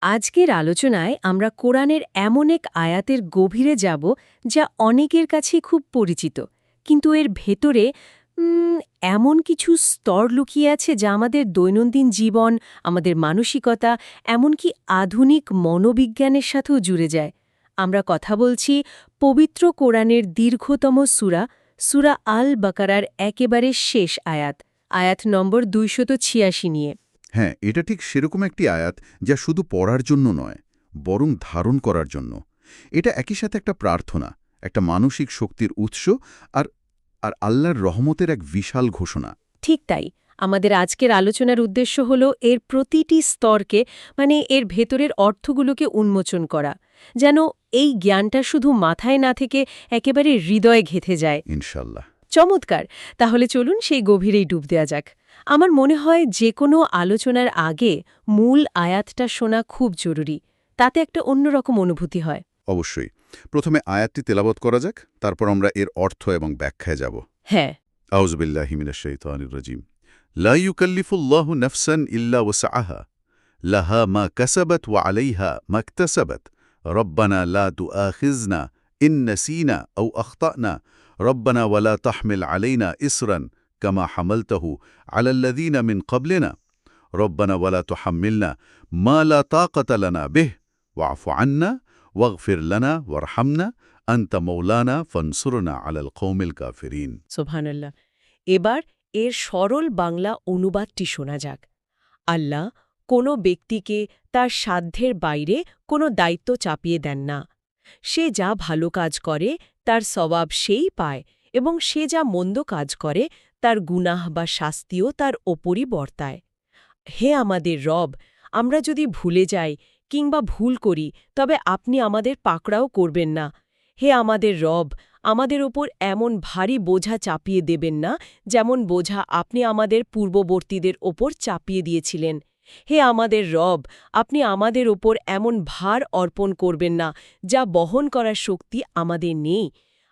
আজকের আলোচনায় আমরা কোরআনের এমন এক আয়াতের গভীরে যাব যা অনেকের কাছেই খুব পরিচিত, কিন্তু এর ভেতরে এমন কিছু স্তর লুকিয়ে আছে যা আমাদের দৈনন্দিন জীবন, আমাদের মানসিকতা, এমনকি আধুনিক মনোবিজ্ঞানের সাথেও জুড়ে যায়। আমরা কথা বলছি পবিত্র কোরআনের দীর্ঘতম সূরা, সূরা আল বাকারার একেবারে শেষ আয়াত, আয়াত নম্বর 286 নিয়ে। হ্যাঁ, এটা ঠিক সেরকম একটি আয়াত যা শুধু পড়ার জন্য নয়, বরং ধারণ করার জন্য। এটা একই সাথে একটা প্রার্থনা, একটা মানসিক শক্তির উৎস, আর আর আল্লাহর রহমতের এক বিশাল ঘোষণা। ঠিক তাই। আমাদের আজকের আলোচনার উদ্দেশ্য হল এর প্রতিটি স্তরকে, এর ভেতরের অর্থগুলোকে উন্মোচন করা, যেন এই জ্ঞানটা শুধু মাথায় না থেকে একেবারে হৃদয়ে গেঁথে যায়। ইনশাল্লাহ। চমৎকার। তাহলে চলুন সেই গভীরেই ডুব দেওয়া যাক। আমার মনে হয় যে কোনো আলোচনার আগে মূল আয়াতটা শোনা খুব জরুরি। তাতে একটা অন্যরকম অনুভূতি হয়। অবশ্যই। প্রথমে আয়াতটি তেলাওয়াত করা যাক, তারপর আমরা এর অর্থ এবং ব্যাখ্যায় যাব। হ্যাঁ। আউযু বিল্লাহি মিনাশ শাইতানির রাজিম। লা ইউকাল্লিফুল্লাহু নাফসান ইল্লা ওয়াসআহা লাহা মা কাসাবাত ওয়া আলাইহা মা ইকতাসাবাত রব্বানা লা তুআখিযনা ইন নাসিনা আও আখতানা রব্বানা ওয়ালা তাহমিল আলাইনা ইসরান কামা হামালতাহু আলাল্লাযীনা মিন ক্বাবলিনা রব্বানা ওয়ালা তুহাম্মিলনা মা লা তাকাতা লানা বিহি ওয়া'ফু আন্না ওয়াগফির লানা ওয়ারহামনা আনতা মাওলানা ফানসুরনা আলাল কওমিল কাফিরিন। সুবহানাল্লাহ। এবার এর সরল বাংলা অনুবাদটি শোনা যাক। আল্লাহ কোনো ব্যক্তিকে তার সাধ্যের বাইরে কোনো দায়িত্ব চাপিয়ে দেন না। সে যা ভালো কাজ করে তার সওয়াব সেই পায়, এবং সে যা মন্দ কাজ করে তার গুনাহ বা শাস্তিও তার ওপরই বর্তায়। হে আমাদের রব, আমরা যদি ভুলে যাই কিংবা ভুল করি তবে আপনি আমাদের পাকড়াও করবেন না। হে আমাদের রব, আমাদের ওপর এমন ভারী বোঝা চাপিয়ে দেবেন না যেমন বোঝা আপনি আমাদের পূর্ববর্তীদের ওপর চাপিয়ে দিয়েছিলেন। হে আমাদের রব, আপনি আমাদের ওপর এমন ভার অর্পণ করবেন না যা বহন করার শক্তি আমাদের নেই।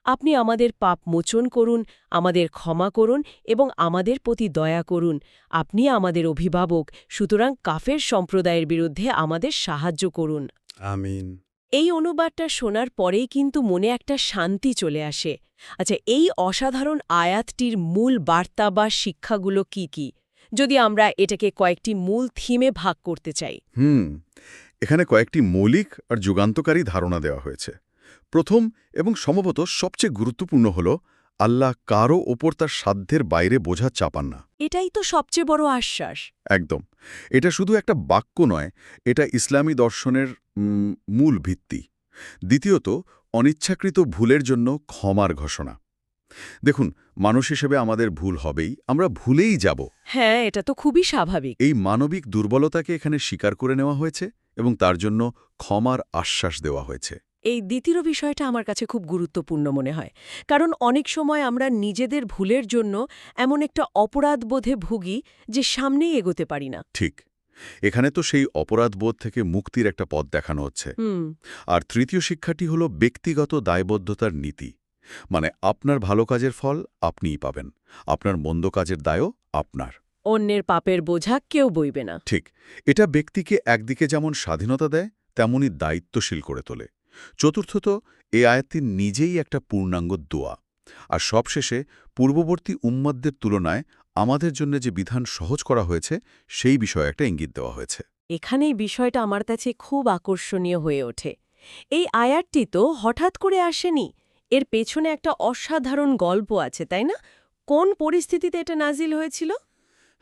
আপনি আমাদের পাপ মোচন করুন, আমাদের ক্ষমা করুন এবং আমাদের প্রতি দয়া করুন। আপনি আমাদের অভিভাবক, সুতরাং কাফের সম্প্রদায়ের বিরুদ্ধে আমাদের সাহায্য করুন। আমিন। এই অনুবাদটা শোনার পরেই কিন্তু মনে একটা শান্তি চলে আসে। আচ্ছা, এই অসাধারণ আয়াতটির মূল বার্তা বা শিক্ষাগুলো কি কি, যদি আমরা এটাকে কয়েকটি মূল থিমে ভাগ করতে চাই? এখানে কয়েকটি মৌলিক আর যুগান্তকারী ধারণা দেওয়া হয়েছে। প্রথম এবং সম্ভবত সবচেয়ে গুরুত্বপূর্ণ হল, আল্লাহ কারও ওপর তার সাধ্যের বাইরে বোঝা চাপান না। এটাই তো সবচেয়ে বড় আশ্বাস। একদম। এটা শুধু একটা বাক্য নয়, এটা ইসলামী দর্শনের মূল ভিত্তি। দ্বিতীয়ত, অনিচ্ছাকৃত ভুলের জন্য ক্ষমার ঘোষণা। দেখুন, মানুষ হিসেবে আমাদের ভুল হবেই, আমরা ভুলেই যাব। হ্যাঁ, এটা তো খুবই স্বাভাবিক। এই মানবিক দুর্বলতাকে এখানে স্বীকার করে নেওয়া হয়েছে এবং তার জন্য ক্ষমার আশ্বাস দেওয়া হয়েছে। এই দ্বিতীয় বিষয়টা আমার কাছে খুব গুরুত্বপূর্ণ মনে হয়, কারণ অনেক সময় আমরা নিজেদের ভুলের জন্য এমন একটা অপরাধবোধে ভুগি যে সামনেই এগোতে পারি না। ঠিক। এখানে তো সেই অপরাধবোধ থেকে মুক্তির একটা পথ দেখানো হচ্ছে। আর তৃতীয় শিক্ষাটি হল ব্যক্তিগত দায়বদ্ধতার নীতি। মানে আপনার ভালো কাজের ফল আপনিই পাবেন, আপনার মন্দ কাজের দায়ও আপনার। অন্যের পাপের বোঝা কেউ বইবে না। ঠিক। এটা ব্যক্তিকে একদিকে যেমন স্বাধীনতা দেয়, তেমনই দায়িত্বশীল করে তোলে। চতুর্থত, এ আয়াতটি নিজেই একটা পূর্ণাঙ্গ দোয়া। আর সবশেষে, পূর্ববর্তী উম্মাদদের তুলনায় আমাদের জন্য যে বিধান সহজ করা হয়েছে সেই বিষয়ে একটা ইঙ্গিত দেওয়া হয়েছে। এখানেই বিষয়টা আমার কাছে খুব আকর্ষণীয় হয়ে ওঠে। এই আয়াতটি তো হঠাৎ করে আসেনি, এর পেছনে একটা অসাধারণ গল্প আছে, তাই না? কোন পরিস্থিতিতে এটা নাজিল হয়েছিল?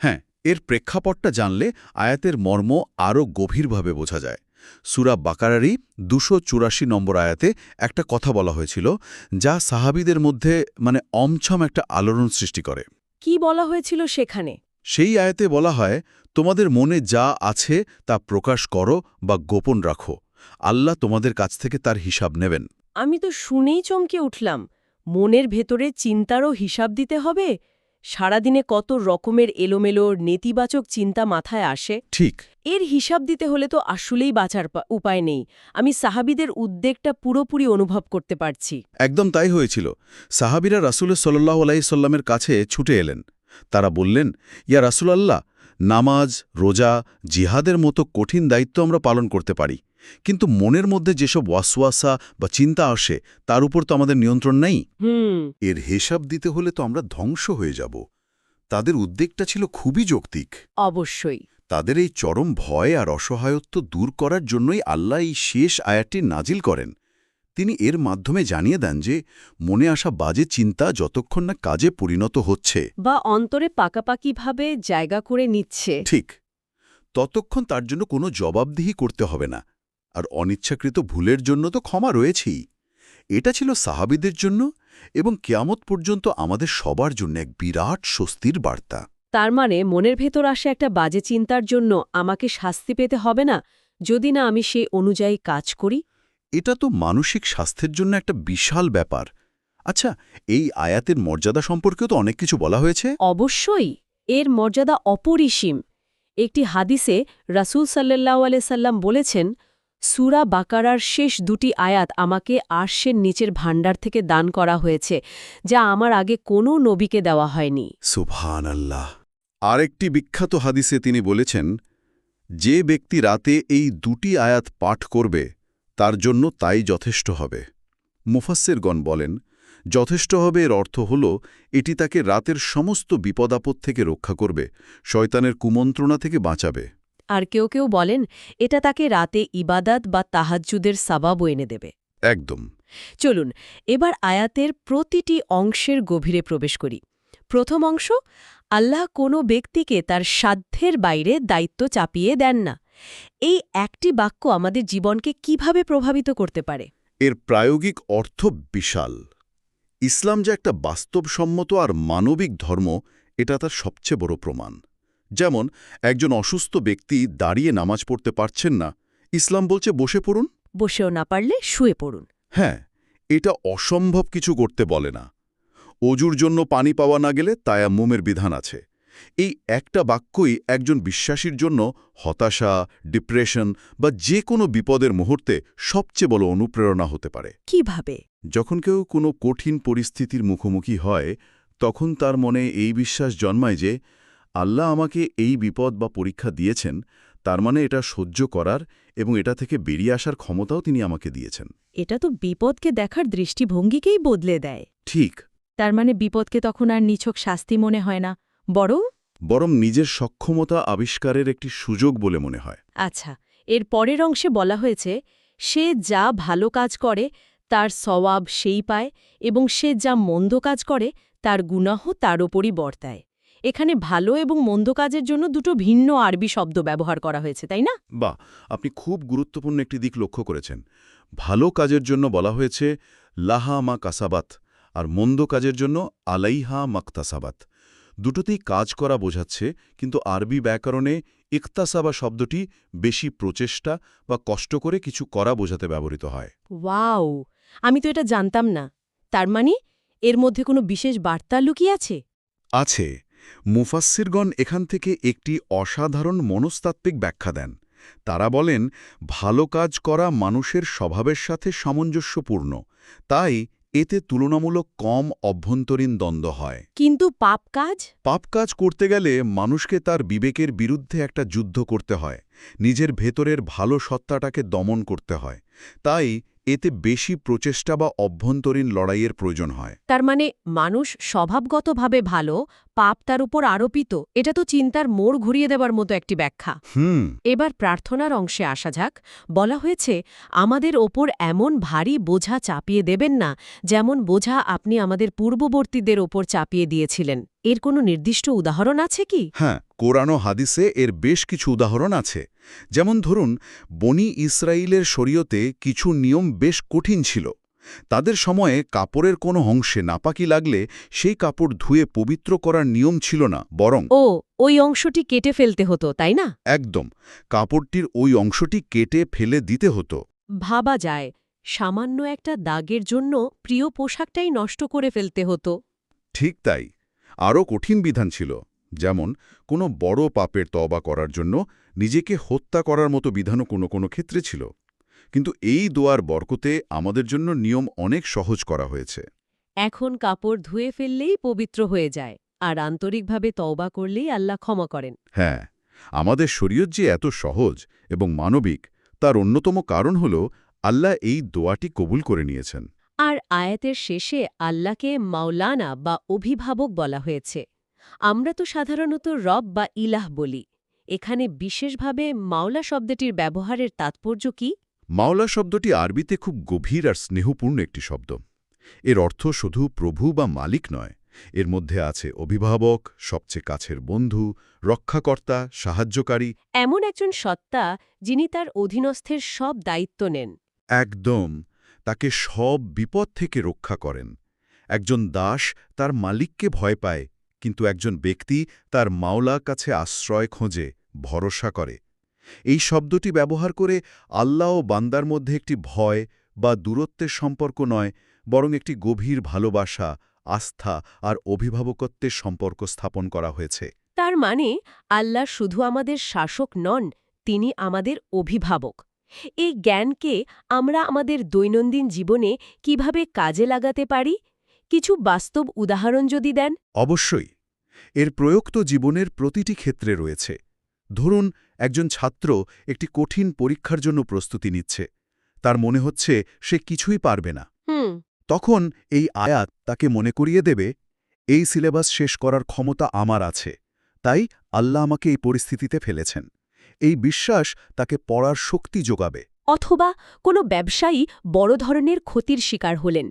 হ্যাঁ, এর প্রেক্ষাপটটা জানলে আয়াতের মর্ম আরও গভীরভাবে বোঝা যায়। সূরা বাকারারই 284 নম্বর আয়াতে একটা কথা বলা হয়েছিল, যা সাহাবীদের মধ্যে অমছম একটা আলোড়ন সৃষ্টি করে। কি বলা হয়েছিল সেখানে? সেই আয়াতে বলা হয়, তোমাদের মনে যা আছে তা প্রকাশ করো বা গোপন রাখো, আল্লাহ তোমাদের কাছ থেকে তার হিসাব নেবেন। আমি তো শুনেই চমকে উঠলাম। মনের ভেতরে চিন্তারও হিসাব দিতে হবে? সারাদিনে কত রকমের এলোমেলো নেতিবাচক চিন্তা মাথায় আসে। ঠিক। এর হিসাব দিতে হলে তো আসলেই বাঁচার উপায় নেই। আমি সাহাবীদের উদ্বেগটা পুরোপুরি অনুভব করতে পারছি। একদম তাই হয়েছিল। সাহাবীরা রাসূল সাল্লাল্লাহু আলাইহি সাল্লামের কাছে ছুটে এলেন। তারা বললেন, ইয়া রাসূলাল্লাহ, নামাজ, রোজা, জিহাদের মতো কঠিন দায়িত্ব আমরা পালন করতে পারি, কিন্তু মনের মধ্যে যেসব ওয়াসওয়াসা বা চিন্তা আসে তার উপর তো আমাদের নিয়ন্ত্রণ নেই। এর হিসাব দিতে হলে তো আমরা ধ্বংস হয়ে যাব। তাদের উদ্বেগটা ছিল খুবই যৌক্তিক। অবশ্যই। তাদের এই চরম ভয় আর অসহায়ত্ব দূর করার জন্যই আল্লাহ এই শেষ আয়াতটি নাজিল করেন। তিনি এর মাধ্যমে জানিয়ে দেন যে মনে আসা বাজে চিন্তা যতক্ষণ না কাজে পরিণত হচ্ছে বা অন্তরে পাকাপাকিভাবে জায়গা করে নিচ্ছে। ঠিক, ততক্ষণ তার জন্য কোনো জবাবদিহি করতে হবে না। আর অনিচ্ছাকৃত ভুলের জন্য তো ক্ষমা রয়েছেই। এটা ছিল সাহাবীদের জন্য এবং কিয়ামত পর্যন্ত আমাদের সবার জন্য এক বিরাট স্বস্তির বার্তা। তার মানে মনের ভেতর আসে একটা বাজে চিন্তার জন্য আমাকে শাস্তি পেতে হবে না, যদি না আমি সেই অনুযায়ী কাজ করি। এটা তো মানসিক স্বাস্থ্যের জন্য একটা বিশাল ব্যাপার। আচ্ছা, এই আয়াতের মর্যাদা সম্পর্কেও তো অনেক কিছু বলা হয়েছে। অবশ্যই, এর মর্যাদা অপরিসীম। একটি হাদিসে রাসূল সাল্লাল্লাহু আলাইহি সাল্লাম বলেছেন, সূরা বাকারার শেষ দুটি আয়াত আমাকে আরশের নিচের ভাণ্ডার থেকে দান করা হয়েছে, যা আমার আগে কোনো নবীকে দেওয়া হয়নি। সুবহানাল্লাহ। আরেকটি বিখ্যাত হাদিসে তিনি বলেছেন, যে ব্যক্তি রাতে এই দুটি আয়াত পাঠ করবে তার জন্য তাই যথেষ্ট হবে। মুফাসসিরগণ বলেন, যথেষ্ট হবে এর অর্থ হল এটি তাকে রাতের সমস্ত বিপদাপদ থেকে রক্ষা করবে, শয়তানের কুমন্ত্রণা থেকে বাঁচাবে। আর কেউ কেউ বলেন এটা তাকে রাতে ইবাদাত বা তাহাজ্জুদের সাবাবও এনে দেবে। একদম। চলুন এবার আয়াতের প্রতিটি অংশের গভীরে প্রবেশ করি। প্রথম অংশ, আল্লাহ কোনো ব্যক্তিকে তার সাধ্যের বাইরে দায়িত্ব চাপিয়ে দেন না। এই একটি বাক্য আমাদের জীবনকে কিভাবে প্রভাবিত করতে পারে? এর প্রায়োগিক অর্থ বিশাল। ইসলাম যে একটা বাস্তবসম্মত আর মানবিক ধর্ম, এটা তার সবচেয়ে বড় প্রমাণ। যেমন একজন অসুস্থ ব্যক্তি দাঁড়িয়ে নামাজ পড়তে পারছেন না, ইসলাম বলছে বসে পড়ুন। বসেও না পারলে শুয়ে পড়ুন। হ্যাঁ, এটা অসম্ভব কিছু করতে বলে না। অজুর জন্য পানি পাওয়া না গেলে তায়াম্মুমের বিধান আছে। এই একটা বাক্যই একজন বিশ্বাসীর জন্য হতাশা, ডিপ্রেশন বা যে কোনো বিপদের মুহূর্তে সবচেয়ে বড় অনুপ্রেরণা হতে পারে। কিভাবে? যখন কেউ কোনো কঠিন পরিস্থিতির মুখোমুখি হয়, তখন তার মনে এই বিশ্বাস জন্মায় যে আল্লাহ আমাকে এই বিপদ বা পরীক্ষা দিয়েছেন, তার মানে এটা সহ্য করার এবং এটা থেকে বেরিয়ে আসার ক্ষমতাও তিনি আমাকে দিয়েছেন। এটা তো বিপদকে দেখার দৃষ্টিভঙ্গিকেই বদলে দেয়। ঠিক। তার মানে বিপদকে তখন আর নিছক শাস্তি মনে হয় না, বরং নিজের সক্ষমতা আবিষ্কারের একটি সুযোগ বলে মনে হয়। আচ্ছা, এর পরের অংশে বলা হয়েছে, সে যা ভালো কাজ করে তার সওয়াব সেই পায় এবং সে যা মন্দ কাজ করে তার গুনাহ তার ওপরই বর্তায়। এখানে ভালো এবং মন্দ কাজের জন্য দুটো ভিন্ন আরবি শব্দ ব্যবহার করা হয়েছে, তাই না? বাহ, আপনি খুব গুরুত্বপূর্ণ একটি দিক লক্ষ্য করেছেন। ভালো কাজের জন্য বলা হয়েছে লাহা মা কাসাবাত, আর মন্দ কাজের জন্য আলাইহা মাকতাসাবাত। দুটোতেই কাজ করা বোঝাচ্ছে, কিন্তু আরবি ব্যাকরণে ইকতাসাবা শব্দটি বেশি প্রচেষ্টা বা কষ্ট করে কিছু করা বোঝাতে ব্যবহৃত হয়। ওয়াও, আমি তো এটা জানতাম না। তার মানে এর মধ্যে কোনো বিশেষ বার্তা লুকিয়ে আছে? আছে। মুফাসসিরগণ এখান থেকে একটি অসাধারণ মনস্তাত্ত্বিক ব্যাখ্যা দেন। তারা বলেন, ভালো কাজ করা মানুষের স্বভাবের সাথে সামঞ্জস্যপূর্ণ, তাই এতে তুলনামূলক কম অভ্যন্তরীণ দ্বন্দ্ব হয়। কিন্তু পাপ কাজ? পাপ কাজ করতে গেলে মানুষকে তার বিবেকের বিরুদ্ধে একটা যুদ্ধ করতে হয়, নিজের ভেতরের ভালো সত্তাটাকে দমন করতে হয়। তাই এতে বেশি প্রচেষ্টা বা অভ্যন্তরীণ লড়াইয়ের প্রয়োজন হয়। তার মানে মানুষ স্বভাবগতভাবে ভালো, পাপ তার উপর আরোপিত। এটা তো চিন্তার মোড় ঘুরিয়ে দেবার মতো একটি ব্যাখ্যা। এবার প্রার্থনার অংশে আসা যাক। বলা হয়েছে, আমাদের ওপর এমন ভারী বোঝা চাপিয়ে দেবেন না, যেমন বোঝা আপনি আমাদের পূর্ববর্তীদের ওপর চাপিয়ে দিয়েছিলেন। এর কোনো নির্দিষ্ট উদাহরণ আছে কি? হ্যাঁ, কোরআন ও হাদিসে এর বেশ কিছু উদাহরণ আছে। যেমন ধরুন, বনি ইসরায়েলের শরীয়তে কিছু নিয়ম বেশ কঠিন ছিল। তাদের সময়ে কাপড়ের কোনো অংশে নাপাকি লাগলে সেই কাপড় ধুয়ে পবিত্র করার নিয়ম ছিল না, বরং ওই অংশটি কেটে ফেলতে হতো, তাই না? একদম, কাপড়টির ওই অংশটি কেটে ফেলে দিতে হতো। ভাবা যায়, সামান্য একটা দাগের জন্য প্রিয় পোশাকটাই নষ্ট করে ফেলতে হতো। ঠিক তাই। আরও কঠিন বিধান ছিল, যেমন কোনো বড় পাপের তওবা করার জন্য নিজেকে হত্যা করার মতো বিধানও কোনো ক্ষেত্রে ছিল। কিন্তু এই দোয়ার বরকতে আমাদের জন্য নিয়ম অনেক সহজ করা হয়েছে। এখন কাপড় ধুয়ে ফেললেই পবিত্র হয়ে যায়। আর আন্তরিকভাবে তওবা করলেই আল্লাহ ক্ষমা করেন। হ্যাঁ, আমাদের শরীয়ত যে এত সহজ এবং মানবিক তার অন্যতম কারণ হল আল্লাহ এই দোয়াটি কবুল করে নিয়েছেন। আর আয়াতের শেষে আল্লাহকে মাওলানা বা অভিভাবক বলা হয়েছে। আমরা তো সাধারণত রব বা ইলাহ বলি। এখানে বিশেষভাবে মাওলা শব্দটির ব্যবহারের তাৎপর্য কি? মাওলা শব্দটি আরবিতে খুব গভীর আর স্নেহপূর্ণ একটি শব্দ। এর অর্থ শুধু প্রভু বা মালিক নয়, এর মধ্যে আছে অভিভাবক, সবচেয়ে কাছের বন্ধু, রক্ষাকর্তা, সাহায্যকারী। এমন একজন সত্তা যিনি তার অধীনস্থের সব দায়িত্ব নেন। একদম, তাকে সব বিপদ থেকে রক্ষা করেন। একজন দাস তার মালিককে ভয় পায়, কিন্তু একজন ব্যক্তি তার মাওলার কাছে আশ্রয় খোঁজে, ভরসা করে। এই শব্দটি ব্যবহার করে আল্লাহ ও বান্দার মধ্যে একটি ভয় বা দূরত্বের সম্পর্ক নয়, বরং একটি গভীর ভালোবাসা, আস্থা আর অভিভাবকত্বের সম্পর্ক স্থাপন করা হয়েছে। তার মানে আল্লাহ শুধু আমাদের শাসক নন, তিনি আমাদের অভিভাবক। এই জ্ঞানকে আমরা আমাদের দৈনন্দিন জীবনে কিভাবে কাজে লাগাতে পারি? কিছু বাস্তব উদাহরণ যদি দেন। অবশ্যই, এর প্রয়োগ তো জীবনের প্রতিটি ক্ষেত্রে রয়েছে। ধরুন, একজন ছাত্র একটি কঠিন পরীক্ষার জন্য প্রস্তুতি নিচ্ছে। তার মনে হচ্ছে সে কিছুই পারবে না। তখন এই আয়াত তাকে মনে করিয়ে দেবে, এই সিলেবাস শেষ করার ক্ষমতা আমার আছে, তাই আল্লাহ আমাকে এই পরিস্থিতিতে ফেলেছেন। এই বিশ্বাস তাকে পড়ার শক্তি যোগাবে। অথবা কোনো ব্যবসায়ী বড় ধরনের ক্ষতির শিকার হলেন।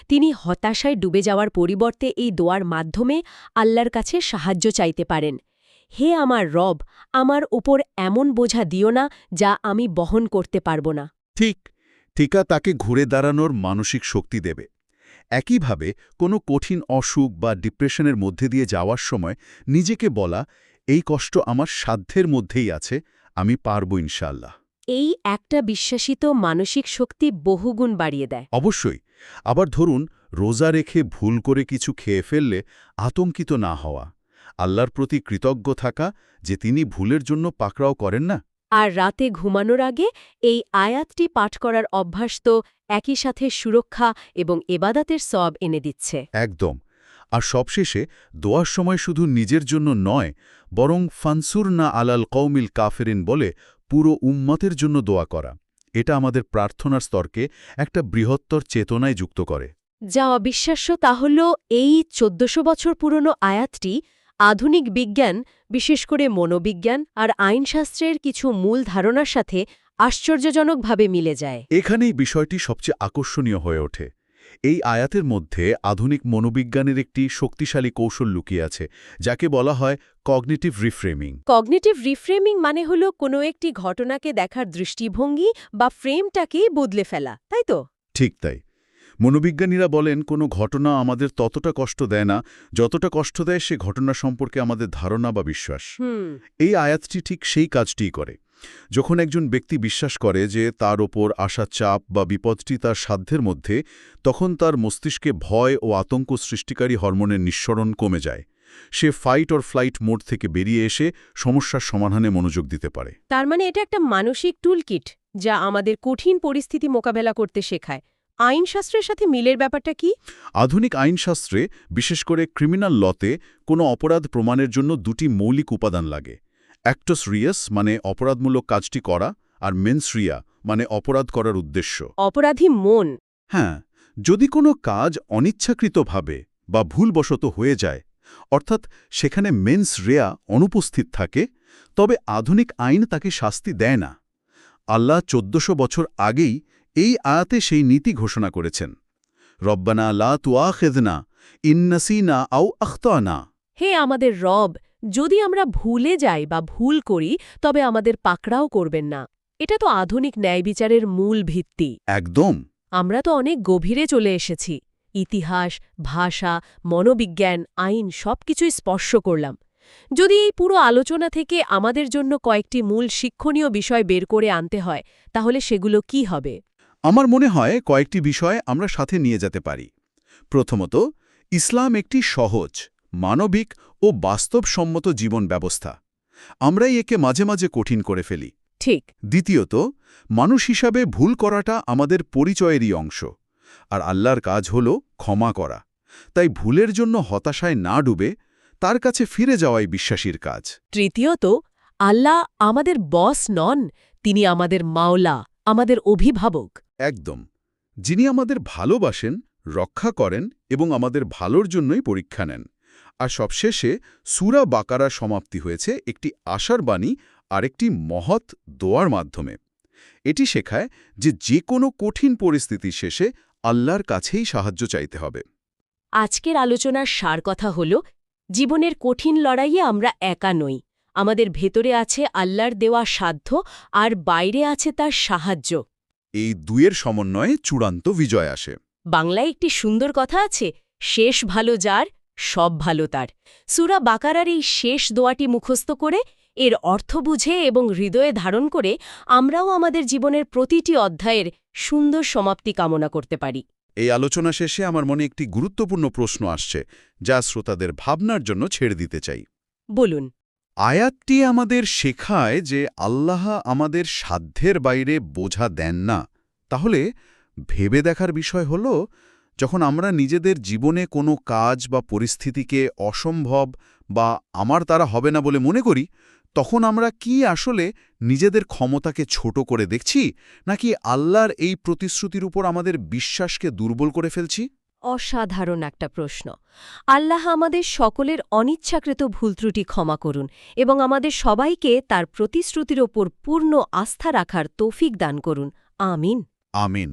তিনি হতাশায় ডুবে যাওয়ার পরিবর্তে এই দোয়ার মাধ্যমে আল্লাহর কাছে সাহায্য চাইতে পারেন। হে আমার রব, আমার উপর এমন বোঝা দিও না যা আমি বহন করতে পারব না। ঠিক, টিকা তাকে ঘুরে দাঁড়ানোর মানসিক শক্তি দেবে। একইভাবে কোনো কঠিন অসুখ বা ডিপ্রেশনের মধ্যে দিয়ে যাওয়ার সময় নিজেকে বলা, এই কষ্ট আমার সাধ্যের মধ্যেই আছে, আমি পারব ইনশাআল্লাহ। এই একটা বিশ্বাসিত মানসিক শক্তি বহুগুণ বাড়িয়ে দেয়। অবশ্যই। আবার ধরুন, রোজা রেখে ভুল করে কিছু খেয়ে ফেললে আতঙ্কিত না হওয়া, আল্লাহর প্রতি কৃতজ্ঞ থাকা যে তিনি ভুলের জন্য পাকড়াও করেন না। আর রাতে ঘুমানোর আগে এই আয়াতটি পাঠ করার অভ্যাস তো একই সাথে সুরক্ষা এবং এবাদাতের সওয়াব এনে দিচ্ছে। একদম। আর সবশেষে দোয়ার সময় শুধু নিজের জন্য নয়, বরং ফানসুর না আলাল কওমিল কাফেরিন বলে পুরো উম্মতের জন্য দোয়া করা, এটা আমাদের প্রার্থনার স্তরকে একটা বৃহত্তর চেতনায় যুক্ত করে। যা অবিশ্বাস্য তা হল এই ১৪০০ বছর পুরনো আয়াতটি আধুনিক বিজ্ঞান, বিশেষ করে মনোবিজ্ঞান আর আইনশাস্ত্রের কিছু মূল ধারণার সাথে আশ্চর্যজনকভাবে মিলে যায়। এখানেই বিষয়টি সবচেয়ে আকর্ষণীয় হয়ে ওঠে। এই আয়াতের মধ্যে আধুনিক মনোবিজ্ঞানের একটি শক্তিশালী কৌশল লুকিয়ে আছে, যাকে বলা হয় কগনিটিভ রিফ্রেমিং। কগনিটিভ রিফ্রেমিং মানে হল কোনো একটি ঘটনাকে দেখার দৃষ্টিভঙ্গি বা ফ্রেমটাকেই বদলে ফেলা, তাই তো? ঠিক তাই। মনোবিজ্ঞানীরা বলেন, কোনো ঘটনা আমাদের ততটা কষ্ট দেয় না যতটা কষ্ট দেয় সে ঘটনা সম্পর্কে আমাদের ধারণা বা বিশ্বাস। এই আয়াতটি ঠিক সেই কাজটিই করে। যখন একজন ব্যক্তি বিশ্বাস করে যে তার ওপর আসা চাপ বা বিপদটি তার সাধ্যের মধ্যে, তখন তার মস্তিষ্কে ভয় ও আতঙ্ক সৃষ্টিকারী হরমোনের নিঃসরণ কমে যায়। সে ফাইট অর ফ্লাইট মোড থেকে বেরিয়ে এসে সমস্যার সমাধানে মনোযোগ দিতে পারে। তার মানে এটা একটা মানসিক টুলকিট যা আমাদের কঠিন পরিস্থিতি মোকাবেলা করতে শেখায়। আইনশাস্ত্রের সাথে মিলের ব্যাপারটা কি? আধুনিক আইনশাস্ত্রে, বিশেষ করে ক্রিমিনাল লতে, কোনো অপরাধ প্রমাণের জন্য দুটি মৌলিক উপাদান লাগে। অ্যাক্টস রিয়াস মানে অপরাধমূলক কাজটি করা, আর মেন্স রিয়া মানে অপরাধ করার উদ্দেশ্য। অপরাধী মন। হ্যাঁ, যদি কোনো কাজ অনিচ্ছাকৃতভাবে বা ভুলবশত হয়ে যায়, অর্থাৎ সেখানে মেন্স রেয়া অনুপস্থিত থাকে, তবে আধুনিক আইন তাকে শাস্তি দেয় না। আল্লাহ ১৪০০ বছর আগেই এই আয়াতে সেই নীতি ঘোষণা করেছেন, রব্বানা লা তুআখিযনা ইন নাসিনা আও আখতানা। হে আমাদের রব, যদি আমরা ভুলে যাই বা ভুল করি তবে আমাদের পাকড়াও করবেন না। এটা তো আধুনিক ন্যায় বিচারের মূল ভিত্তি। একদম। আমরা তো অনেক গভীরে চলে এসেছি। ইতিহাস, ভাষা, মনোবিজ্ঞান, আইন সবকিছুই স্পর্শ করলাম। যদি এই পুরো আলোচনা থেকে আমাদের জন্য কয়েকটি মূল শিক্ষণীয় বিষয় বের করে আনতে হয়, তাহলে সেগুলো কি হবে? আমার মনে হয় কয়েকটি বিষয় আমরা সাথে নিয়ে যেতে পারি। প্রথমত, ইসলাম একটি সহজ, মানবিক ও বাস্তবসম্মত জীবন ব্যবস্থা। আমরাই একে মাঝে মাঝে কঠিন করে ফেলি। ঠিক। দ্বিতীয়ত, মানুষ হিসাবে ভুল করাটা আমাদের পরিচয়েরই অংশ, আর আল্লাহর কাজ হল ক্ষমা করা। তাই ভুলের জন্য হতাশায় না ডুবে তার কাছে ফিরে যাওয়াই বিশ্বাসীর কাজ। তৃতীয়ত, আল্লাহ আমাদের বস নন, তিনি আমাদের মাওলা, আমাদের অভিভাবক। একদম। যিনি আমাদের ভালোবাসেন, রক্ষা করেন এবং আমাদের ভালোর জন্যই পরীক্ষা নেন। আর সবশেষে সূরা বাকারার সমাপ্তি হয়েছে একটি আশার বাণী আর একটি মহৎ দোয়ার মাধ্যমে। এটি শেখায় যে কোনো কঠিন পরিস্থিতির শেষে আল্লাহর কাছেই সাহায্য চাইতে হবে। আজকের আলোচনার সার কথা হল, জীবনের কঠিন লড়াইয়ে আমরা একা নই। আমাদের ভেতরে আছে আল্লাহর দেওয়া সাধ্য, আর বাইরে আছে তার সাহায্য। এই দুয়ের সমন্বয়ে চূড়ান্ত বিজয় আসে। বাংলায় একটি সুন্দর কথা আছে, শেষ ভালো যার, সব ভালো তার। সূরা বাকারার এই শেষ দোয়াটি মুখস্থ করে, এর অর্থ বুঝে এবং হৃদয়ে ধারণ করে আমরাও আমাদের জীবনের প্রতিটি অধ্যায়ের সুন্দর সমাপ্তি কামনা করতে পারি। এই আলোচনা শেষে আমার মনে একটি গুরুত্বপূর্ণ প্রশ্ন আসছে, যা শ্রোতাদের ভাবনার জন্য ছেড়ে দিতে চাই। বলুন। আয়াতটি আমাদের শেখায় যে আল্লাহ আমাদের সাধ্যের বাইরে বোঝা দেন না। তাহলে ভেবে দেখার বিষয় হল, যখন আমরা নিজেদের জীবনে কোনো কাজ বা পরিস্থিতিকে অসম্ভব বা আমার দ্বারা হবে না বলে মনে করি, তখন আমরা কি আসলে নিজেদের ক্ষমতাকে ছোট করে দেখছি, নাকি আল্লাহর এই প্রতিশ্রুতির উপর আমাদের বিশ্বাসকে দুর্বল করে ফেলছি? অসাধারণ একটা প্রশ্ন। আল্লাহ আমাদের সকলের অনিচ্ছাকৃত ভুলত্রুটি ক্ষমা করুন এবং আমাদের সবাইকে তার প্রতিশ্রুতির ওপর পূর্ণ আস্থা রাখার তৌফিক দান করুন। আমিন। আমিন।